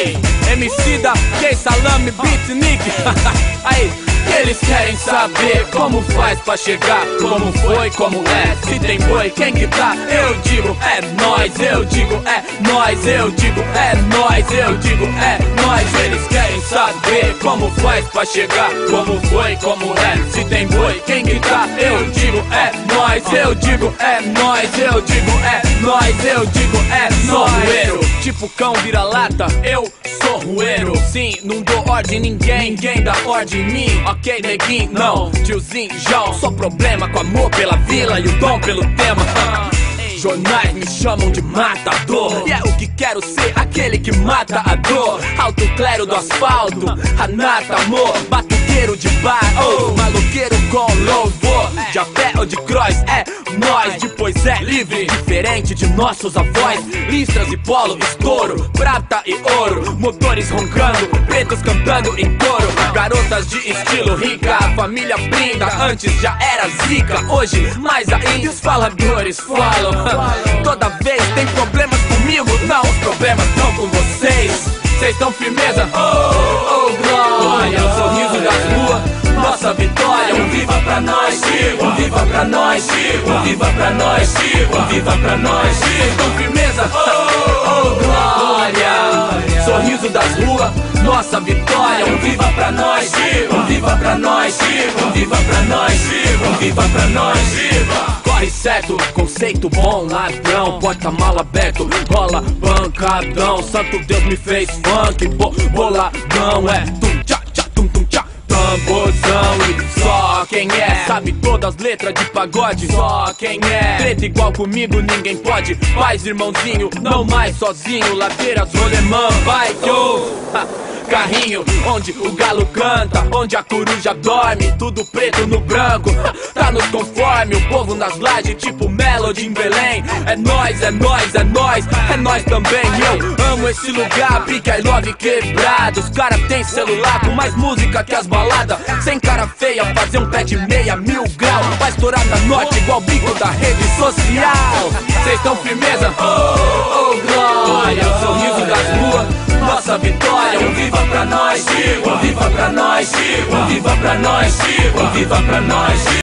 Ei, Emicida, Kay Salame, Beatnik. Aí, eles querem saber como faz pra chegar, como foi, como é, se tem boi, quem que tá? Eu digo é nós, eu digo é nós, eu digo é nós, eu digo é nós. Eles querem saber como faz pra chegar, como foi, como é, se tem boi, quem que tá? Eu digo é nós, eu digo é nós, eu digo é nós, eu digo é nós. Tipo cão vira-lata, eu sou rueiro. Sim, não dou ordem em ninguém dá ordem em mim. Ok, neguinho, não, tiozinho, João. Só problema com amor pela vila e o dom pelo tema. Jornais me chamam de matador, e é o que quero ser, aquele que mata a dor. Alto clero do asfalto, Ranata, amor. Batuqueiro de bar, oh, maloqueiro com louvor. De a pé ou de cross, é nós. Depois é livre, diferente de nossos avós. Listras e polo, estouro, prata e ouro. Motores roncando, pretos cantando em coro. Garotas de estilo rica, a família brinda. Antes já era zica, hoje mais ainda. Os faladores falam. Toda vez tem problemas comigo, não, os problemas estão com vocês. Vocês estão firmeza? Oh, oh, glória. O sorriso das ruas, nossa vitória. Um viva pra nós, um viva pra nós, um viva pra nós, um viva pra nós. Vocês estão firmeza? Oh, oh, glória. Sorriso das ruas, nossa vitória. Um viva pra nós, um viva pra nós, um viva pra nós, um viva pra nós. Corre certo, conceito bom, ladrão, porta-mala aberto, rola pancadão. Santo Deus me fez funk, boladão, é tum tchá tchá tum tum tchá. Tamborzão e só quem é sabe todas as letras de pagode, só quem é. Treta igual comigo ninguém pode, faz irmãozinho, não mais sozinho. Ladeiras, rolemã, vai que ouve. Carrinho, onde o galo canta, onde a coruja dorme, tudo preto no branco, tá nos conforme. O povo nas lajes, tipo Melody em Belém. É nós, é nós, é nós, é nós também. Eu amo esse lugar, Big I Love quebrado. Os caras tem celular com mais música que as baladas. Sem cara feia, fazer um pé de meia, 1000 graus. Vai estourar na norte igual o bico da rede social. Cês tão firmeza? Oh, oh, glória. O sorriso das ruas, nossa vitória. Um viva pra nós, um viva pra nós, um viva pra nós, um viva pra nós.